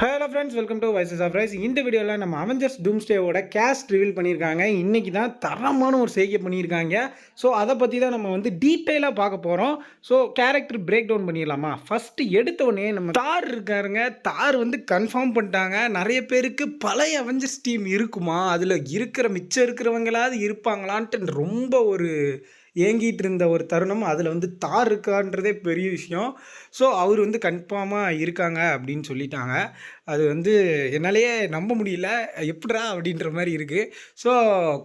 Hello friends, welcome to voices of rise. இந்த வீடியோவில் நம்ம அவெஞ்சர்ஸ் டூம்ஸ்டேவோட கேஸ்ட் ரிவீல் பண்ணியிருக்காங்க. இன்றைக்கி தான் தரமான ஒரு செய்கை பண்ணியிருக்காங்க. ஸோ அதை பற்றி தான் நம்ம வந்து டீட்டெயிலாக பார்க்க போகிறோம். ஸோ கேரக்டர் பிரேக் டவுன் பண்ணிடலாமா? ஃபஸ்ட்டு எடுத்தோடனே நம்ம தார் இருக்காருங்க. தார் வந்து கன்ஃபார்ம் பண்ணிட்டாங்க. நிறைய பேருக்கு பழைய அவெஞ்சர்ஸ் டீம் இருக்குமா, அதில் இருக்கிற மிச்சம் இருக்கிறவங்களாவது இருப்பாங்களான்ட்டு ரொம்ப ஒரு ஏங்கிட்டு இருந்த ஒரு தருணம். அதில் வந்து தார் இருக்கான்றதே பெரிய விஷயம். ஸோ அவர் வந்து கன்ஃபார்மாக இருக்காங்க அப்படின்னு சொல்லிட்டாங்க. அது வந்து என்னாலேயே நம்ப முடியல, எப்படிரா அப்படின்ற மாதிரி இருக்குது. ஸோ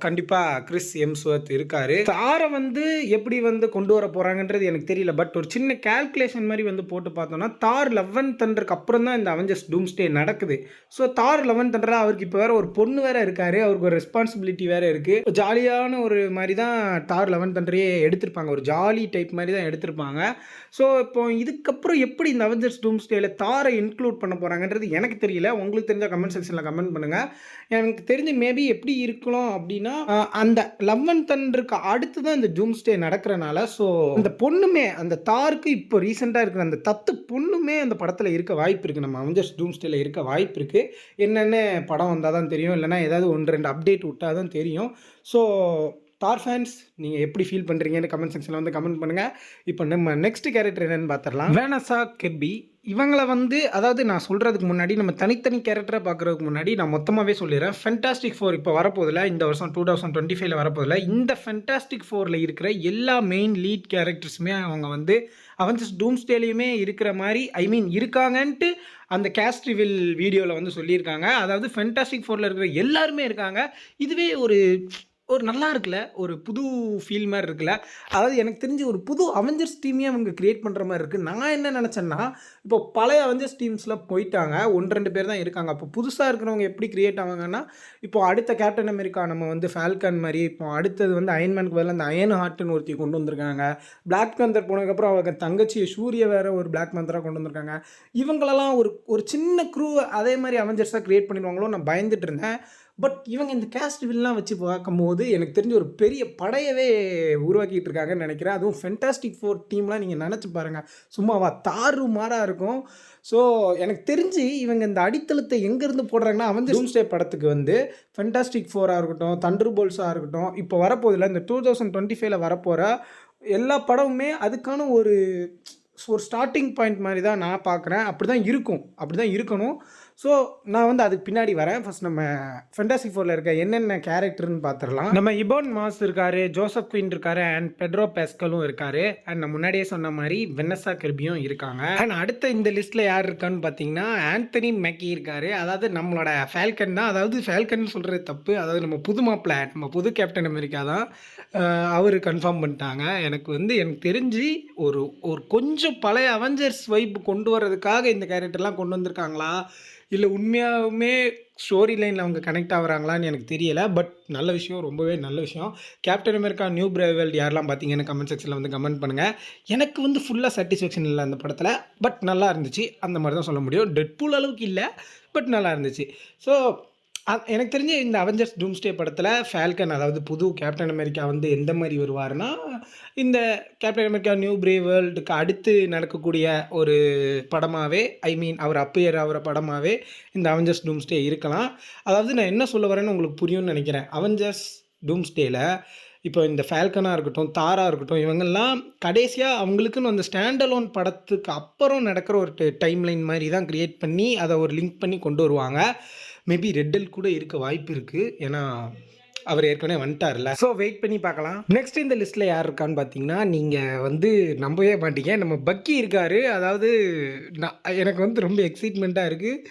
கண்டிப்பாக கிறிஸ் எம்ஸ்வர்த் இருக்கார். தாரை வந்து எப்படி வந்து கொண்டு வர போகிறாங்கன்றது எனக்கு தெரியல. பட் ஒரு சின்ன கேல்குலேஷன் மாதிரி வந்து போட்டு பார்த்தோன்னா, தார் 11 தண்டருக்கு அப்புறம் தான் இந்த அவெஞ்சர்ஸ் டூம்ஸ்டே நடக்குது. ஸோ தார் 11 தண்டரில் அவருக்கு இப்போ வேறு ஒரு பொண்ணு வேறு இருக்கார். அவருக்கு ஒரு ரெஸ்பான்சிபிலிட்டி வேறு இருக்குது. ஜாலியான ஒரு மாதிரி தான் தார் 11 தண்டரையே எடுத்திருப்பாங்க. ஒரு ஜாலி டைப் மாதிரி தான் எடுத்திருப்பாங்க. ஸோ இப்போ இதுக்கப்புறம் எப்படி இந்த அவெஞ்சர்ஸ் டூம்ஸ்டேல தாரை இன்க்ளூட் பண்ண போகிறாங்கன்றது எனக்கு தெரியல. உங்களுக்கு தெரிஞ்ச கமெண்ட் செக்ஷனில் கமெண்ட் பண்ணுங்கள். எனக்கு தெரிஞ்சு மேபி எப்படி இருக்கலாம் அப்படின்னா, அந்த 11 தண்டருக்கு அடுத்து தான் இந்த டூம்ஸ்டே நடக்கிறனால, ஸோ அந்த பொண்ணுமே அந்த தாருக்கு இப்போ ரீசெண்டாக இருக்கிற அந்த தத்து பொண்ணுமே அந்த படத்தில் இருக்க வாய்ப்பு இருக்குது. நம்ம அவெஞ்சர்ஸ் டூம்ஸ்டேல இருக்க வாய்ப்பு இருக்குது. என்னென்ன படம் வந்தால் தான் தெரியும், இல்லைனா ஏதாவது 1-2 அப்டேட் விட்டால் தான் தெரியும். ஸோ தார் ஃபேன்ஸ், நீங்கள் எப்படி ஃபீல் பண்ணுறீங்கன்னு கமெண்ட் செக்ஷனில் வந்து கமெண்ட் பண்ணுங்கள். இப்போ நம்ம நெக்ஸ்ட் கேரக்டர் என்னென்னு பார்த்துடலாம். வேனஸா கெர்பி. இவங்களை வந்து, அதாவது நான் சொல்கிறதுக்கு முன்னாடி, நம்ம தனித்தனி கேரக்டரை பார்க்குறதுக்கு முன்னாடி நான் மொத்தமாகவே சொல்லிடுறேன். ஃபென்டாஸ்டிக் 4 இப்போ வரப்போதில்ல, இந்த வருஷம் 2025 வரப்போதில்ல. இந்த ஃபென்டாஸ்டிக் 4ல் இருக்கிற எல்லா மெயின் லீட் கேரக்டர்ஸுமே அவங்க வந்து அவெஞ்சர்ஸ் டூம்ஸ்டேலையுமே இருக்கிற மாதிரி, ஐ மீன் இருக்காங்கன்ட்டு அந்த கேஸ்ட் ரிவீல் வீடியோவில் வந்து சொல்லியிருக்காங்க. அதாவது ஃபென்டாஸ்டிக் 4ல் இருக்கிற எல்லாருமே இருக்காங்க. இதுவே ஒரு நல்லா இருக்குல்ல, ஒரு புது ஃபீல் மாதிரி இருக்குல்ல. அதாவது எனக்கு தெரிஞ்சு ஒரு புது அவெஞ்சர்ஸ் டீமே அவங்க க்ரியேட் பண்ணுற மாதிரி இருக்குது. நான் என்ன நினச்சேன்னா, இப்போ பழைய அவெஞ்சர்ஸ் டீம்ஸில் போயிட்டாங்க, 1-2 பேர் தான் இருக்காங்க. அப்போ புதுசாக இருக்கிறவங்க எப்படி க்ரியேட் ஆவாங்கன்னா, இப்போ அடுத்த கேப்டன் அமெரிக்கா நம்ம வந்து ஃபால்கன் மாதிரி, இப்போ அடுத்தது வந்து அயன்மேனுக்கு பதில் அந்த அயன் ஹார்ட்னு ஒருத்தி கொண்டு வந்திருக்காங்க. பிளாக் பேந்தர் போனதுக்கப்புறம் அவங்க தங்கச்சி சூரிய வேறு ஒரு பிளாக் பேந்தராக கொண்டு வந்திருக்காங்க. இவங்களெல்லாம் ஒரு சின்ன க்ரூ அதே மாதிரி அவெஞ்சர்ஸாக க்ரியேட் பண்ணிடுவாங்களோ நான் பயந்துட்டு இருந்தேன். பட் இவங்க இந்த கேஸ்ட் வில்லாம் வச்சு பார்க்கும்போது எனக்கு தெரிஞ்ச ஒரு பெரிய படையவே உருவாக்கிட்டு இருக்காங்கன்னு நினைக்கிறேன். அதுவும் ஃபென்டாஸ்டிக் 4 டீம்லாம் நீங்கள் நினச்சி பாருங்கள், சும்மாவா தாறு மாறாக இருக்கும். ஸோ எனக்கு தெரிஞ்சு இவங்க இந்த அடித்தளத்தை எங்கேருந்து போடுறாங்கன்னா, அவெஞ்சர்ஸ் டூம்ஸ்டே படத்துக்கு வந்து ஃபென்டாஸ்டிக் 4ஆக இருக்கட்டும், தண்டர் போல்ஸாக இருக்கட்டும், இப்போ வரப்போதில்ல இந்த 2025 வரப்போகிற எல்லா படமுமே அதுக்கான ஒரு ஸ்டார்டிங் பாயிண்ட் மாதிரி தான் நான் பார்க்குறேன். அப்படி தான் இருக்கும், அப்படி தான் இருக்கணும். ஸோ நான் வந்து அதுக்கு பின்னாடி வரேன். ஃபஸ்ட் நம்ம ஃபென்டாஸ்டிக் 4ல் இருக்க என்னென்ன கேரக்டர்னு பார்த்துடலாம். நம்ம இபான் மாஸ் இருக்கார், ஜோசப் குயின் இருக்கார், அண்ட் பெட்ரோ பாஸ்கலும் இருக்கார், அண்ட் நான் முன்னாடியே சொன்ன மாதிரி வெனஸா கெர்பியும் இருக்காங்க. அண்ட் அடுத்த இந்த லிஸ்ட்டில் யார் இருக்கான்னு பார்த்தீங்கன்னா, ஆந்தனி மேக்கி இருக்கார். அதாவது நம்மளோட ஃபால்கன் தான். அதாவது ஃபால்கன் சொல்கிறது தப்பு, அதாவது நம்ம புது மாப்பிள்ளை, நம்ம புது கேப்டன் அமெரிக்கா தான். அவர் கன்ஃபார்ம் பண்ணிட்டாங்க. எனக்கு தெரிஞ்சு ஒரு கொஞ்சம் பழைய அவெஞ்சர்ஸ் வைப் கொண்டு வர்றதுக்காக இந்த கேரக்டர்லாம் கொண்டு வந்திருக்காங்களா, இல்லை உண்மையாகவுமே ஸ்டோரி லைனில் அவங்க கனெக்ட் ஆகுறாங்களான்னு எனக்கு தெரியலை. பட் நல்ல விஷயம், ரொம்பவே நல்ல விஷயம். கேப்டன் அமெரிக்கா நியூ பிரேவ் யாரெல்லாம் பார்த்தீங்கன்னு கமெண்ட் செக்ஷனில் வந்து கமெண்ட் பண்ணுங்கள். எனக்கு வந்து ஃபுல்லாக சாட்டிஸ்ஃபேக்ஷன் இல்லை அந்த படத்தில், பட் நல்லா இருந்துச்சு, அந்த மாதிரி தான் சொல்ல முடியும். டெட்பூல் அளவுக்கு இல்லை, பட் நல்லா இருந்துச்சு. ஸோ எனக்கு தெரிஞ்ச இந்த அவெஞ்சர்ஸ் டூம்ஸ்டே படத்தில் ஃபால்கன், அதாவது புது கேப்டன் அமெரிக்கா வந்து எந்த மாதிரி வருவார்னா, இந்த கேப்டன் அமெரிக்கா நியூ பிரேவ் வேர்ல்டுக்கு அடுத்து நடக்கக்கூடிய ஒரு படமாகவே, ஐ மீன் அவர் அப்பையர் ஆகிற படமாகவே இந்த அவெஞ்சர்ஸ் டூம்ஸ்டே இருக்கலாம். அதாவது நான் என்ன சொல்ல வரேன்னு உங்களுக்கு புரியும்னு நினைக்கிறேன். அவெஞ்சர்ஸ் டூம்ஸ்டேயில் இப்போ இந்த ஃபால்கனாக இருக்கட்டும், தாராக இருக்கட்டும், இவங்கெல்லாம் கடைசியாக அவங்களுக்குன்னு அந்த ஸ்டாண்டலோன் படத்துக்கு அப்புறம் நடக்கிற ஒரு டைம் லைன் மாதிரி தான் க்ரியேட் பண்ணி அதை ஒரு லிங்க் பண்ணி கொண்டு வருவாங்க. மேபி ரெட்டல் கூட இருக்க வாய்ப்பு இருக்குது, ஏன்னா அவர் ஏற்கனவே வந்துட்டார்ல. ஸோ வெயிட் பண்ணி பார்க்கலாம். நெக்ஸ்ட் இந்த லிஸ்ட்டில் யார் இருக்கான்னு பார்த்தீங்கன்னா, நீங்கள் வந்து நம்பவே மாட்டீங்க, நம்ம பக்கி இருக்கார். அதாவது எனக்கு வந்து ரொம்ப எக்ஸைட்மெண்ட்டாக இருக்குது,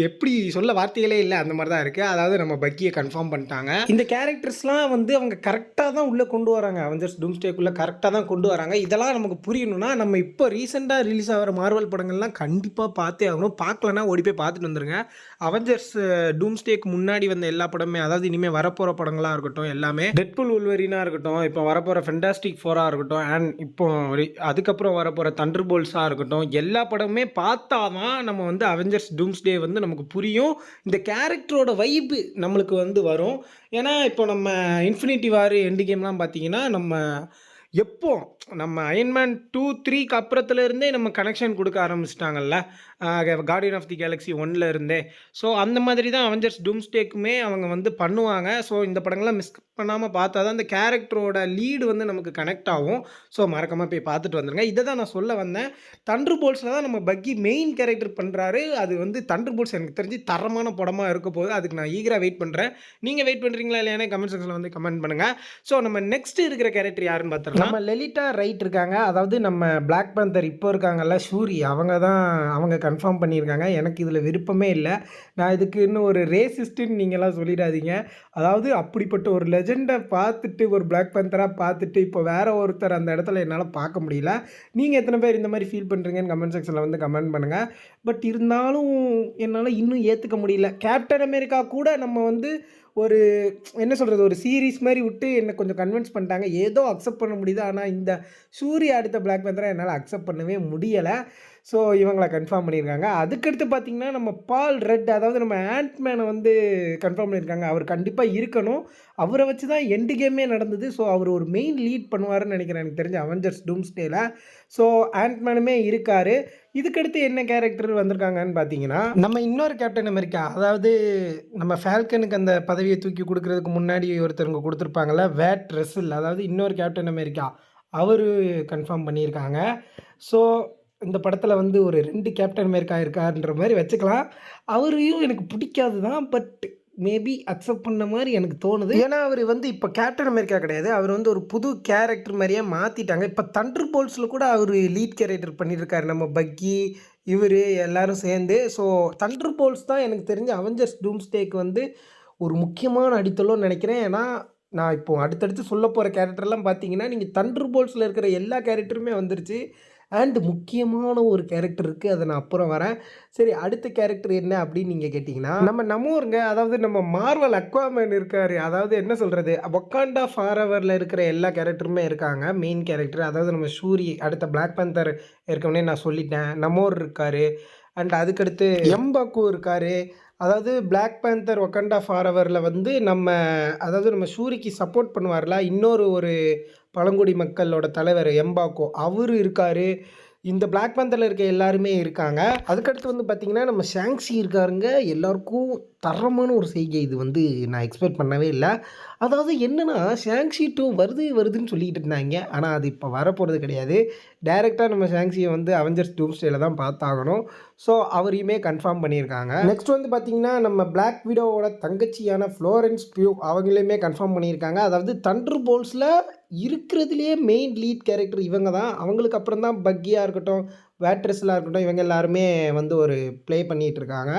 எப்படி சொல்ல வார்த்தைகளே இல்லை, அந்த மாதிரி தான் இருக்குது. அதாவது நம்ம பக்கியை கன்ஃபார்ம் பண்ணிட்டாங்க. இந்த கேரக்டர்ஸ்லாம் வந்து அவங்க கரெக்டாக தான் உள்ளே கொண்டு வராங்க, அவெஞ்சர்ஸ் டூம்ஸ்டேக்குள்ளே கரெக்டாக தான் கொண்டு வராங்க. இதெல்லாம் நமக்கு புரியணும்னா நம்ம இப்போ ரீசெண்டாக ரிலீஸ் ஆகிற மார்வல் படங்கள்லாம் கண்டிப்பாக பார்த்தே ஆகணும். பார்க்கலன்னா ஓடி போய் பார்த்துட்டு வந்துருங்க. அவெஞ்சர்ஸ் டூம்ஸ்டேக்கு முன்னாடி வந்த எல்லா படமே, அதாவது இனிமேல் வரப்போகிற படங்களாக இருக்கட்டும், எல்லாமே டெட்பூல் வூல்வரினாக இருக்கட்டும், இப்போ வரப்போகிற ஃபென்டாஸ்டிக் 4ஆக இருக்கட்டும், அண்ட் இப்போ அதுக்கப்புறம் வரப்போகிற தண்டர் போல்ஸாக இருக்கட்டும், எல்லா படமுமே பார்த்தாதான் நம்ம வந்து அவெஞ்சர்ஸ் டூம்ஸ்டே வந்து நமக்கு புரியும். இந்த கேரக்டரோட வைப்பு நம்மளுக்கு வந்து வரும். ஏன்னா இப்போ நம்ம இன்ஃபினிட்டி வார் எண்டு கேம்லாம் பார்த்தீங்கன்னா, நம்ம எப்போ நம்ம அயன்மேன் 2, 3க்கு அப்புறத்துல இருந்தே நம்ம கனெக்ஷன் குடுக்க ஆரம்பிச்சுட்டாங்கல்ல. கார்டியன் ஆஃப் தி கேலக்ஸி 1ல இருந்தே. ஸோ அந்த மாதிரி தான் அவெஞ்சர்ஸ் டூம்ஸ்டேக்குமே அவங்க வந்து பண்ணுவாங்க. ஸோ இந்த படங்கள்லாம் மிஸ் பண்ணாம பார்த்தா தான் அந்த கேரக்டரோட லீடு வந்து நமக்கு கனெக்ட் ஆகும். ஸோ மறக்காம போய் பார்த்துட்டு வந்துருங்க. இத தான் நான் சொல்ல வந்தேன். தண்டர் போல்ட்ஸ்ல தான் நம்ம பக்கி மெயின் கேரக்டர் பண்றாரு. அது வந்து தண்டர் போல்ட்ஸ் எனக்கு தெரிஞ்சு தரமான படமா இருக்க போகுது. அதுக்கு நான் ஈகரா வெயிட் பண்றேன். நீங்க வெயிட் பண்றீங்களா இல்லையான்னு கமெண்ட் செக்ஷன்ல வந்து கமெண்ட் பண்ணுங்க. ஸோ நம்ம நெக்ஸ்ட் இருக்கிற கேரக்டர் யாருன்னு பார்த்துடலாம். நம்ம லலிதா ரைட் இருக்காங்க. அதாவது நம்ம பிளாக் பேந்தர் இப்போ இருக்காங்கல்ல ஷூரி அவங்க கன்ஃபார்ம் பண்ணியிருக்காங்க. எனக்கு இதில் விருப்பமே இல்லை. நான் இதுக்கு இன்னும் ஒரு ரேசிஸ்ட்டுன்னு நீங்கள்லாம் சொல்லிடாதீங்க. அதாவது அப்படிப்பட்ட ஒரு லெஜெண்டை பார்த்துட்டு ஒரு பிளாக் பேந்தராக பார்த்துட்டு இப்போ வேற ஒருத்தர் அந்த இடத்துல என்னால் பார்க்க முடியல. நீங்கள் எத்தனை பேர் இந்த மாதிரி ஃபீல் பண்ணுறீங்கன்னு கமெண்ட் செக்ஷனில் வந்து கமெண்ட் பண்ணுங்கள். பட் இருந்தாலும் என்னால் இன்னும் ஏற்றுக்க முடியல. கேப்டன் அமெரிக்கா கூட நம்ம வந்து ஒரு என்ன சொல்கிறது, ஒரு சீரிஸ் மாதிரி விட்டு என்னை கொஞ்சம் கன்வின்ஸ் பண்ணிட்டாங்க. ஏதோ அக்செப்ட் பண்ண முடியுது. ஆனால் இந்த சூர்யா அடுத்த பிளாக் பேந்தரை என்னால் அக்செப்ட் பண்ணவே முடியலை. ஸோ இவங்கள கன்ஃபார்ம் பண்ணியிருக்காங்க. அதுக்கடுத்து பார்த்திங்கன்னா நம்ம பால் ரெட், அதாவது நம்ம ஆண்ட்மேனை வந்து கன்ஃபார்ம் பண்ணியிருக்காங்க. அவர் கண்டிப்பாக இருக்கணும். அவரை வச்சு தான் எண்டு கேமே நடந்தது. ஸோ அவர் ஒரு மெயின் லீட் பண்ணுவாருன்னு நினைக்கிறேன் எனக்கு தெரிஞ்ச அவெஞ்சர்ஸ் டூம்ஸ்டேல. ஸோ ஆண்ட்மேனுமே இருக்கார். இதுக்கடுத்து என்ன கேரக்டர் வந்திருக்காங்கன்னு பார்த்தீங்கன்னா நம்ம இன்னொரு கேப்டன் அமெரிக்கா, அதாவது நம்ம ஃபால்கனுக்கு அந்த பதவியை தூக்கி கொடுக்கறதுக்கு முன்னாடி ஒருத்தருங்க கொடுத்துருப்பாங்கள்ல, வேட் ரசில், அதாவது இன்னொரு கேப்டன் அமெரிக்கா, அவர் கன்ஃபார்ம் பண்ணியிருக்காங்க. ஸோ இந்த படத்தில் வந்து ஒரு 2 கேப்டன் அமெரிக்கா இருக்காருன்ற மாதிரி வச்சுக்கலாம். அவரையும் எனக்கு பிடிக்காது தான். பட் மேபி அக்செப்ட் பண்ண மாதிரி எனக்கு தோணுது. ஏன்னா அவர் வந்து இப்போ கேப்டன் அமெரிக்கா கிடையாது. அவர் வந்து ஒரு புது கேரக்டர் மாதிரியே மாற்றிட்டாங்க. இப்போ தண்டர் போல்ட்ஸில் கூட அவர் லீட் கேரக்டர் பண்ணியிருக்காரு. நம்ம பக்கி இவர் எல்லாரும் சேர்ந்து. ஸோ தண்டர் போல்ட்ஸ் தான் எனக்கு தெரிஞ்ச அவெஞ்சர்ஸ் டூம்ஸ்டேக்கு வந்து ஒரு முக்கியமான அடித்தளம்னு நினைக்கிறேன். ஏன்னா நான் இப்போ அடுத்தடுத்து சொல்ல போகிற கேரக்டர்லாம் பார்த்தீங்கன்னா நீங்கள் தண்டர் போல்ட்ஸில் இருக்கிற எல்லா கேரக்டருமே வந்துருச்சு. அண்ட் முக்கியமான ஒரு கேரக்டர் இருக்குது. அதை நான் அப்புறம் வரேன். சரி, அடுத்த கேரக்டர் என்ன அப்படின்னு நீங்கள் கேட்டிங்கன்னா நம்ம ஊருங்க, அதாவது நம்ம மார்வல் அக்வாமேன் இருக்கார். அதாவது என்ன சொல்கிறது, வக்காண்டா ஃபாரெவரில் இருக்கிற எல்லா கேரக்டருமே இருக்காங்க. மெயின் கேரக்டர், அதாவது நம்ம ஷூரி அடுத்த பிளாக் பேந்தர் இருக்கவனே நான் சொல்லிட்டேன். நமோர் இருக்கார். அண்ட் அதுக்கடுத்து எம்பாக்கு இருக்கார். அதாவது பிளாக் பேந்தர் வக்காண்டா ஃபாரெவரில் வந்து நம்ம ஷூரிக்கு சப்போர்ட் பண்ணுவார்ல இன்னொரு ஒரு பழங்குடி மக்களோட தலைவர் எம்பாக்கோ, அவர் இருக்கார். இந்த பிளாக் பேந்தரில் இருக்க எல்லாருமே இருக்காங்க. அதுக்கடுத்து வந்து பார்த்திங்கன்னா நம்ம ஷாங்ஸி இருக்காருங்க. எல்லாருக்கும் தரமான ஒரு செய்கை. இது வந்து நான் எக்ஸ்பெக்ட் பண்ணவே இல்லை. அதாவது என்னென்னா ஷாங்ஸி 2 வருதுன்னு சொல்லிக்கிட்டு இருந்தாங்க. ஆனால் அது இப்போ வரப்போகிறது கிடையாது. டைரெக்டாக நம்ம ஷாங்ஸியை வந்து அவெஞ்சர்ஸ் டூம்ஸ்டேல தான் பார்த்தாகணும். ஸோ அவரையுமே கன்ஃபார்ம் பண்ணியிருக்காங்க. நெக்ஸ்ட் வந்து பார்த்திங்கன்னா நம்ம பிளாக் விடோவோட தங்கச்சியான ஃப்ளோரன்ஸ் பியூ அவங்களையுமே கன்ஃபார்ம் பண்ணியிருக்காங்க. அதாவது தண்டர் போல்ட்ஸில் இருக்கிறதுலேயே மெயின் லீட் கேரக்டர் இவங்க தான். அவங்களுக்கு அப்புறம் தான் பக்கியாக இருக்கட்டும், வேட்ரஸ்லாம் இருக்கட்டும், இவங்க எல்லாருமே வந்து ஒரு ப்ளே பண்ணிகிட்டு இருக்காங்க.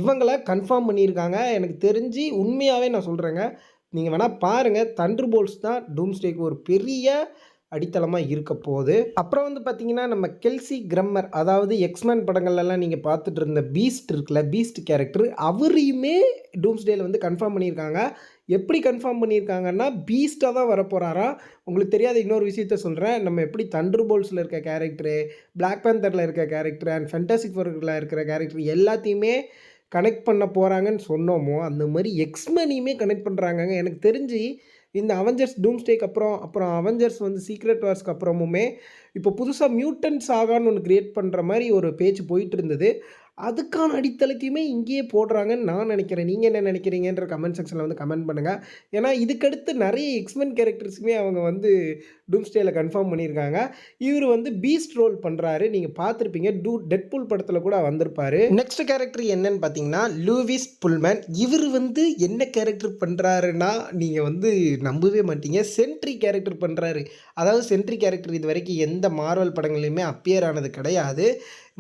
இவங்கள கன்ஃபார்ம் பண்ணியிருக்காங்க. எனக்கு தெரிஞ்சு உண்மையாகவே நான் சொல்கிறேங்க, நீங்கள் வேணால் பாருங்கள், தண்டர் போல்ட்ஸ் தான் டூம்ஸ்டேக்கு ஒரு பெரிய அடித்தளமாக இருக்க போகுது. அப்புறம் வந்து பார்த்திங்கன்னா நம்ம கெல்சி கிரம்மர், அதாவது எக்ஸ்மேன் படங்கள்லாம் நீங்கள் பார்த்துட்டு இருந்த பீஸ்ட் இருக்குல்ல, பீஸ்ட் கேரக்டர், அவரையுமே டூம்ஸ்டேல வந்து கன்ஃபார்ம் பண்ணியிருக்காங்க. எப்படி கன்ஃபார்ம் பண்ணியிருக்காங்கன்னா பீஸ்ட்டாக தான் வரப்போகிறாரா. உங்களுக்கு தெரியாத இன்னொரு விஷயத்த சொல்கிறேன். நம்ம எப்படி தண்டர் போல்ட்ஸில் இருக்க கேரக்டரு, பிளாக் பேந்தரில் இருக்க கேரக்டர் அண்ட் ஃபென்டாஸ்டிக் ஃபோரில் இருக்கிற கேரக்டர் எல்லாத்தையுமே கனெக்ட் பண்ண போகிறாங்கன்னு சொன்னோமோ, அந்த மாதிரி எக்ஸ்மேனையுமே கனெக்ட் பண்ணுறாங்கங்க. எனக்கு தெரிஞ்சு இந்த அவெஞ்சர்ஸ் டூம்ஸ்டேக்கு அப்புறம் அவெஞ்சர்ஸ் வந்து சீக்ரெட் வார்ஸ்க்கு அப்புறமுமே இப்போ புதுசாக மியூட்டன்ட் சாகான்னு ஒன்று க்ரியேட் பண்ணுற மாதிரி ஒரு பேச்சு போயிட்டு இருந்தது. அதுக்கான அடித்தளத்தையுமே இங்கேயே போடுறாங்கன்னு நான் நினைக்கிறேன். நீங்கள் என்ன நினைக்கிறீங்கன்ற கமெண்ட் செக்ஷனில் வந்து கமெண்ட் பண்ணுங்கள். ஏன்னா இதுக்கடுத்து நிறைய எக்ஸ்மென் கேரக்டர்ஸுமே அவங்க வந்து டூம்ஸ்டேல கன்ஃபார்ம் பண்ணியிருக்காங்க. இவர் வந்து பீஸ்ட் ரோல் பண்ணுறாரு. நீங்கள் பார்த்துருப்பீங்க, டெட்பூல் படத்தில் கூட வந்திருப்பார். நெக்ஸ்ட் கேரக்டர் என்னன்னு பார்த்தீங்கன்னா லூவிஸ் புல்மேன். இவர் வந்து என்ன கேரக்டர் பண்ணுறாருன்னா நீங்கள் வந்து நம்பவே மாட்டீங்க. சென்ட்ரி கேரக்டர் பண்ணுறாரு. அதாவது சென்ட்ரி கேரக்டர் இது வரைக்கும் எந்த மார்வல் படங்கள்லையுமே அப்பியர் ஆனது கிடையாது.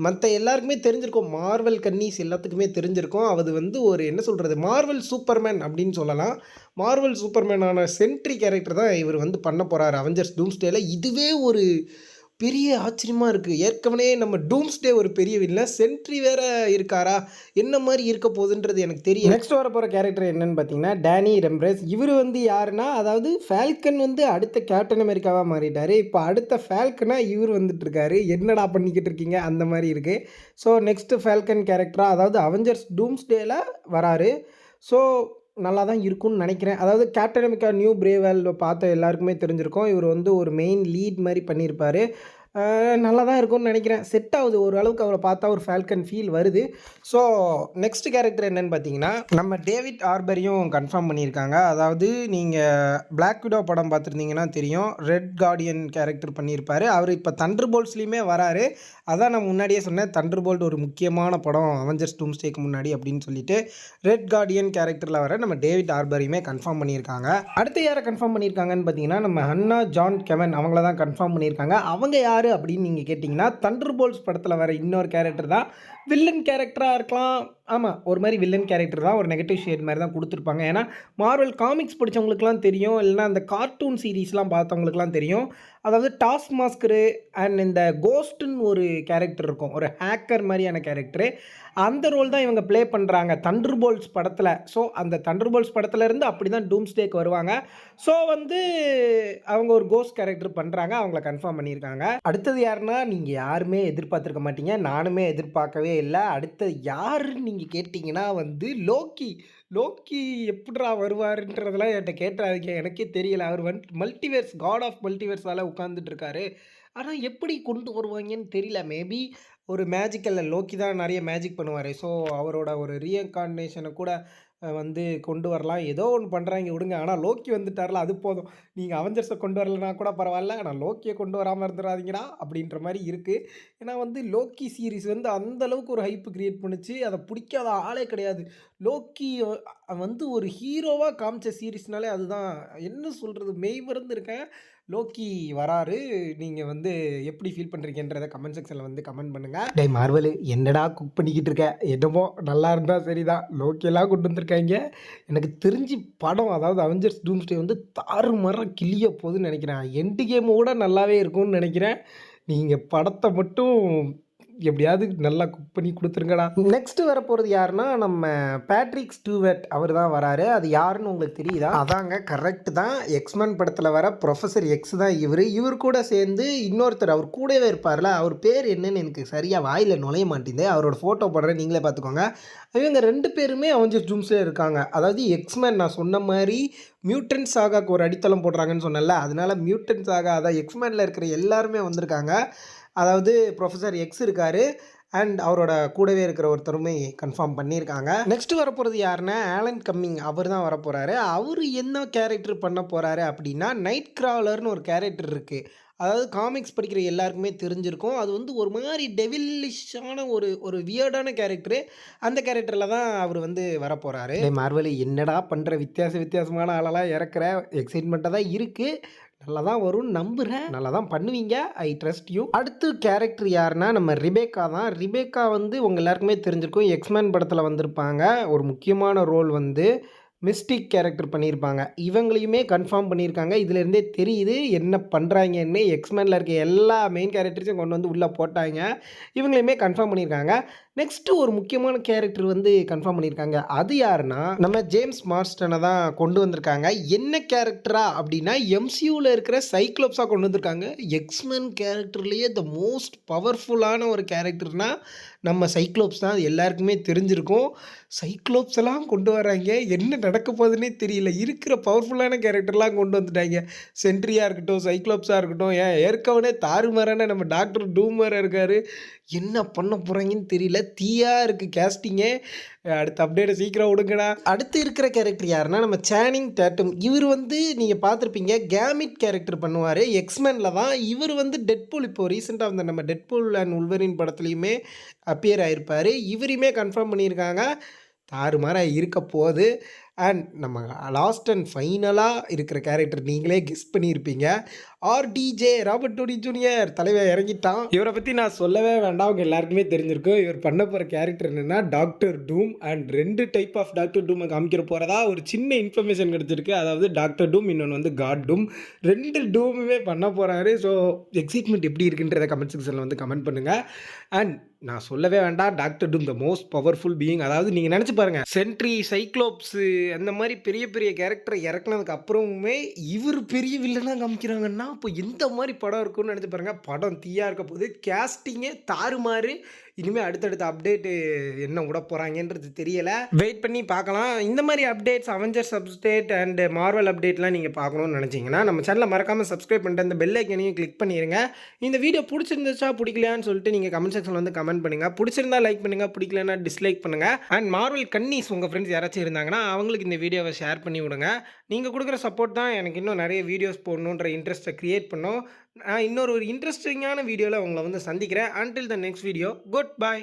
மற்ற எல்லாருக்குமே தெரிஞ்சிருக்கும், மார்வல் கன்னிஸ் எல்லாத்துக்குமே தெரிஞ்சிருக்கும். அது வந்து ஒரு என்ன சொல்கிறது, மார்வல் சூப்பர்மேன் அப்படின்னு சொல்லலாம். மார்வல் சூப்பர்மேனான சென்ட்ரி கேரக்டர் தான் இவர் வந்து பண்ண போகிறார் அவெஞ்சர்ஸ் டூம்ஸ்டேல. இதுவே ஒரு பெரிய ஆச்சரியமாக இருக்குது. ஏற்கனவே நம்ம டூம்ஸ்டே ஒரு பெரிய வில்லன், சென்ட்ரி வேறு இருக்காரா, என்ன மாதிரி இருக்க போகுதுன்றது எனக்கு தெரியும். நெக்ஸ்ட் வர போகிற கேரக்டர் என்னன்னு பார்த்தீங்கன்னா டேனி ரெம்ப்ரேஸ். இவர் வந்து யாருன்னா, அதாவது ஃபால்கன் வந்து அடுத்த கேப்டன் அமெரிக்காவாக மாறிட்டார். இப்போ அடுத்த ஃபால்கனாக இவர் வந்துட்டு இருக்காரு. என்னடா பண்ணிக்கிட்டு இருக்கீங்க அந்த மாதிரி இருக்குது. ஸோ நெக்ஸ்ட்டு ஃபால்கன் கேரக்டராக, அதாவது அவெஞ்சர்ஸ் டூம்ஸ்டேல வராரு. ஸோ நல்லா தான் இருக்கும்னு நினைக்கிறேன். அதாவது captain America new brave world பார்த்த எல்லாருக்குமே தெரிஞ்சிருக்கும். இவர் வந்து ஒரு மெயின் லீட் மாரி பண்ணியிருப்பாரு. நல்லா தான் இருக்கும்னு நினைக்கிறேன். செட் ஆகுது ஓரளவுக்கு அவர பார்த்தா ஒரு ஃபால்கன் ஃபீல் வருது. ஸோ நெக்ஸ்ட் கேரக்டர் என்னன்னு பார்த்தீங்கன்னா, நம்ம டேவிட் ஆர்பரையும் கன்ஃபார்ம் பண்ணியிருக்காங்க. அதாவது நீங்க பிளாக் விடோ படம் பார்த்துருந்தீங்கன்னா தெரியும். ரெட் கார்டியன் கேரக்டர் பண்ணியிருப்பாரு. அவர் இப்போ தண்டர் போல்ட்ஸ்லயுமே வராரு. அதான் நான் முன்னாடியே சொன்னேன். தண்டர் போல்ட் ஒரு முக்கியமான படம் அவெஞ்சர்ஸ் டூம்ஸ்டேக்கு முன்னாடி அப்படின்னு சொல்லிட்டு, ரெட் கார்டியன் கேரக்டர்ல வர நம்ம டேவிட் ஆர்பரையுமே கன்ஃபார்ம் பண்ணியிருக்காங்க. அடுத்து யாரை கன்ஃபார்ம் பண்ணியிருக்காங்கன்னு பார்த்தீங்கன்னா, நம்ம ஹன்னா ஜான் கெவன் அவங்கள தான் கன்ஃபார்ம் பண்ணியிருக்காங்க. அவங்க யாரு அப்படின்னு நீங்க கேட்டீங்கன்னா, தண்டர் போல்ட்ஸ் படத்துல வர இன்னொரு கேரக்டர் தான். வில்லன் கேரக்டரா இருக்கலாம். ஆமா, ஒரு மாரி வில்லன் கேரக்டர் தான். ஒரு நெகட்டிவ் ஷேட் மாரி தான் குடுத்துருப்பாங்க. ஏன்னா, மார்வல் காமிக்ஸ் படிச்சவங்களுக்குலாம் தெரியும். இல்லன்னா அந்த கார்ட்டூன் சீரிஸ்லாம் பார்த்தவங்களுக்குலாம் தெரியும். அதாவது டாஸ்க் மாஸ்கரு அண்ட் இந்த கோஸ்ட்ன்னு ஒரு கேரக்டர் இருக்கும். ஒரு ஹேக்கர் மாரியான கேரக்டரு. அந்த ரோல் தான் இவங்க ப்ளே பண்றாங்க தண்டர் போல்ட்ஸ் படத்துல. ஸோ அந்த தண்டர் போல்ட்ஸ் படத்துலருந்து அப்படி தான் டூம்ஸ்டேக்கு வருவாங்க. ஸோ வந்து அவங்க ஒரு கோஸ்ட் கேரக்டர் பண்றாங்க. அவங்கள கன்ஃபார்ம் பண்ணியிருக்காங்க. அடுத்தது யாருன்னா, நீங்க யாருமே எதிர்பார்த்திருக்க மாட்டீங்க. நானுமே எதிர்பார்க்கவே இல்ல. அடுத்தது யாருன்னு நீங்க கேட்டீங்கன்னா வந்து லோக்கி. லோக்கி எப்புட்றா வருவாருன்றதெல்லாம் என்ட்ட கேட்றாதீங்க. எனக்கே தெரியல. அவர் வந்துட்டு மல்டிவர்ஸ் காட் ஆஃப் மல்டிவர்ஸால உட்கார்ந்துட்டு இருக்காரு. ஆனா எப்படி கொண்டு வருவாங்கன்னு தெரியல. மேபி ஒரு மேஜிக்கல்ல லோக்கி தான் நெறைய மேஜிக் பண்ணுவாரு. ஸோ அவரோட ஒரு ரீஇன்கார்னேஷன கூட வந்து கொண்டு வரலாம். ஏதோ ஒண்ணு பண்றாய்ங்க விடுங்க. ஆனா லோக்கி வந்துட்டார்ல அது போதும். நீங்க அவெஞ்சர்ஸ கொண்டு வரலனா கூட பரவால்ல. ஆனா லோக்கிய கொண்டு வராம இருந்துறாதீங்கடா அப்படின்ற மாரி இருக்கு. ஏன்னா வந்து லோக்கி சீரிஸ் வந்து அந்த அளவுக்கு ஒரு ஹைப் கிரியேட் பண்ணுச்சு. அத புடிக்காத ஆளே கிடையாது. லோக்கி வந்து ஒரு ஹீரோவா காமிச்ச சீரிஸ்னாலே அதுதான். என்ன சொல்றது? மெய்மறந்து இருக்கேன். லோக்கி வராரு. நீங்க வந்து எப்படி ஃபீல் பண்றீங்கன்றத கமெண்ட் செக்ஷன்ல வந்து கமெண்ட் பண்ணுங்க. டேய் மார்வெலு என்னடா குக் பண்ணிக்கிட்டு இருக்க? என்னமோ நல்லா இருந்தா சரிதான். லோக்கியெல்லாம் கொண்டு வந்திருக்காய்ங்க. எனக்கு தெரிஞ்சு படம் அதாவது அவெஞ்சர்ஸ் டூம்ஸ்டே வந்து தாறுமாறா கிழிய போகுதுன்னு நெனைக்கிறேன். எண்ட் கேமோட நல்லாவே இருக்கும்னு நெனைக்கிறேன். நீங்க படத்த மட்டும் எப்படியாவது நல்லா குக் பண்ணி குடுத்துருங்கடா. நெக்ஸ்ட் வரப்போறது யாருன்னா, நம்ம பேட்ரிக் ஸ்டூவர்ட் அவர் தான் வராரு. அது யாருன்னு உங்களுக்கு தெரியுதா? அதாங்க கரெக்ட் தான். எக்ஸ்மென் படத்துல வர புரொஃபசர் எக்ஸ் தான் இவரு. இவர் கூட சேர்ந்து இன்னொருத்தர் அவர் கூடவே இருப்பார்ல, அவர் பேர் என்னன்னு எனக்கு சரியா வாயில நுழைய மாட்டேங்குது. அவரோட ஃபோட்டோ போடுறேன் நீங்களே பார்த்துக்கோங்க. இவங்க 2 பேருமே அவெஞ்சர்ஸ் டூம்ஸ்டே இருக்காங்க. அதாவது எக்ஸ்மென் நான் சொன்ன மாரி மியூட்டன்ட் சாகாக்கு ஒரு அடித்தளம் போடுறாங்கன்னு சொன்னேன்ல, அதனால மியூட்டன்ட் சாகா அதான் எக்ஸ்மென்ல இருக்கிற எல்லாருமே வந்திருக்காங்க. அதாவது புரொஃபசர் எக்ஸ் இருக்காரு. அண்ட் அவரோட கூடவே இருக்கிற ஒருத்தருமே கன்ஃபார்ம் பண்ணியிருக்காங்க. நெக்ஸ்ட் வரப்போகிறது யாருன்னா, ஆலன் கம்மிங் அவர் தான் வரப்போகிறாரு. அவர் என்ன கேரக்டர் பண்ண போகிறாரு அப்படின்னா, நைட் கிராவலர்னு ஒரு கேரக்டர் இருக்குது. அதாவது காமிக்ஸ் படிக்கிற எல்லாருக்குமே தெரிஞ்சிருக்கும். அது வந்து ஒரு மாதிரி டெவிலிஷான ஒரு வியர்டான கேரக்டரு. அந்த கேரக்டரில் தான் அவர் வந்து வரப்போகிறாரு. மார்வெல் என்னடா பண்ணுற வித்தியாசமான ஆளெல்லாம் இறக்குற எக்ஸைட்மெண்ட்டாக தான் இருக்குது. நல்லா தான் வரும்னு நம்புகிறேன். நல்லா தான் பண்ணுவீங்க. I trust you. அடுத்து கேரக்டர் யாருன்னா, நம்ம ரிபேக்கா தான். ரிபேக்கா வந்து உங்கள் எல்லாருக்குமே தெரிஞ்சிருக்கும். எக்ஸ்மேன் படத்தில் வந்திருப்பாங்க. ஒரு முக்கியமான ரோல் வந்து மிஸ்டிக் கேரக்டர் பண்ணியிருப்பாங்க. இவங்களையுமே கன்ஃபார்ம் பண்ணியிருக்காங்க. இதுலேருந்தே தெரியுது என்ன பண்ணுறாங்கன்னு. எக்ஸ்மேனில் இருக்க எல்லா மெயின் கேரக்டர்ஸையும் கொண்டு வந்து உள்ளே போட்டாங்க. இவங்களையுமே கன்ஃபார்ம் பண்ணியிருக்காங்க. நெக்ஸ்ட்டு ஒரு முக்கியமான கேரக்டர் வந்து கன்ஃபார்ம் பண்ணியிருக்காங்க. அது யாருன்னா, நம்ம ஜேம்ஸ் மார்ஸ்டனை தான் கொண்டு வந்திருக்காங்க. என்ன கேரக்டரா அப்படின்னா, எம்சியூவில் இருக்கிற சைக்ளோப்ஸாக கொண்டு வந்திருக்காங்க. எக்ஸ்மென் கேரக்டர்லேயே த மோஸ்ட் பவர்ஃபுல்லான ஒரு கேரக்டர்னா நம்ம சைக்ளோப்ஸ் தான். அது எல்லாருக்குமே தெரிஞ்சிருக்கும். சைக்ளோப்ஸ் எல்லாம் கொண்டு வராங்க. என்ன நடக்க போகுதுன்னே தெரியல. இருக்கிற பவர்ஃபுல்லான கேரக்டர்லாம் கொண்டு வந்துட்டாங்க. சென்ட்ரியாக இருக்கட்டும், சைக்ளோப்ஸாக இருக்கட்டும், ஏற்கனவே தாறுமாறான நம்ம டாக்டர் டூம் வேறு இருக்கார். என்ன பண்ண போகிறாங்கன்னு தெரியல. தீயா இருக்குது கேஸ்டிங்கே. அடுத்த அப்டேட்டை சீக்கிரம் விடுங்கடா. அடுத்து இருக்கிற கேரக்டர் யாருன்னா, நம்ம சேனிங் டேட்டும். இவர் வந்து நீங்கள் பார்த்துருப்பீங்க, கேமிட் கேரக்டர் பண்ணுவார். எக்ஸ்மெனில் தான். இவர் வந்து டெட்பூல் இப்போ ரீசெண்டாக வந்த நம்ம டெட்பூல் அண்ட் உல்வரின் படத்துலையுமே அப்பியர் ஆகிருப்பார். இவரையுமே கன்ஃபார்ம் பண்ணியிருக்காங்க. தாறுமாறா இருக்க போகுது. அண்ட் நம்ம லாஸ்ட் அண்ட் ஃபைனலாக இருக்கிற கேரக்டர் நீங்களே கெஸ் பண்ணியிருப்பீங்க. ஆர்டிஜே ராபர்ட் டோனி ஜூனியர் தலைவர் இறங்கிட்டான். இவரை பற்றி நான் சொல்லவே வேண்டாம். அவங்க எல்லாருக்குமே தெரிஞ்சிருக்கும். இவர் பண்ண போகிற கேரக்டர் என்னென்னா doctor Doom. And 2 type of doctor டூமை காமிக்கிற போகிறதா ஒரு சின்ன இன்ஃபர்மேஷன் கிடச்சிருக்கு. அதாவது டாக்டர் டூம், இன்னொன்று வந்து காட் டூம். 2 டூமுமே பண்ண போகிறாரு. ஸோ எக்ஸைட்மெண்ட் எப்படி இருக்குன்றத கமெண்ட் செக்ஷனில் வந்து கமெண்ட் பண்ணுங்கள். அண்ட் நான் சொல்லவே வேண்டாம், doctor Doom the most powerful being. அதாவது நீங்கள் நினச்சி பாருங்கள், சென்ட்ரி, சைக்ளோப்ஸு அந்த மாதிரி பெரிய பெரிய கேரக்டரை இறக்குனதுக்கு அப்புறமுமே இவர் பெரிய வில்லனாக காமிக்கிறாங்கன்னா அப்போ எந்த மாதிரி படம் இருக்குன்னு நினச்சி பாருங்கள். படம் தீயாக இருக்க போது. கேஸ்டிங்கே தாறுமாறு. இனிமேல் அடுத்தடுத்த அப்டேட்டு என்ன விட போகிறாங்கன்றது தெரியல. வெயிட் பண்ணி பார்க்கலாம். இந்த மாதிரி updates Avengers update and Marvel அப்டேட்லாம் நீங்கள் பார்க்கணும்னு நினச்சிங்கன்னா நம்ம சேனலை மறக்காமல் சப்ஸ்கிரைப் பண்ணிட்டு அந்த பெல் ஐக்கனையும் கிளிக் பண்ணிடுங்க. இந்த வீடியோ பிடிச்சிருந்துச்சா பிடிக்கலையான்னு சொல்லிட்டு நீங்கள் கமெண்ட் செக்ஷனில் வந்து கமெண்ட் பண்ணுங்கள். பிடிச்சிருந்தா லைக் பண்ணுங்கள், பிடிக்கலன்னா டிஸ்லைக் பண்ணுங்கள். அண்ட் மார்வல் கன்னிஸ் உங்கள் ஃப்ரெண்ட்ஸ் யாராச்சும் இருந்தாங்கன்னா அவங்களுக்கு இந்த வீடியோவை ஷேர் பண்ணி விடுங்க. நீங்கள் கொடுக்குற சப்போர்ட் தான் எனக்கு இன்னும் நிறைய வீடியோஸ் போடணுன்ற இன்ட்ரெஸ்ட்டை க்ரியேட் பண்ணும். நான் இன்னொரு இன்ட்ரெஸ்டிங்கான வீடியோவில் உங்களை வந்து சந்திக்கிறேன். Until the next video, good bye.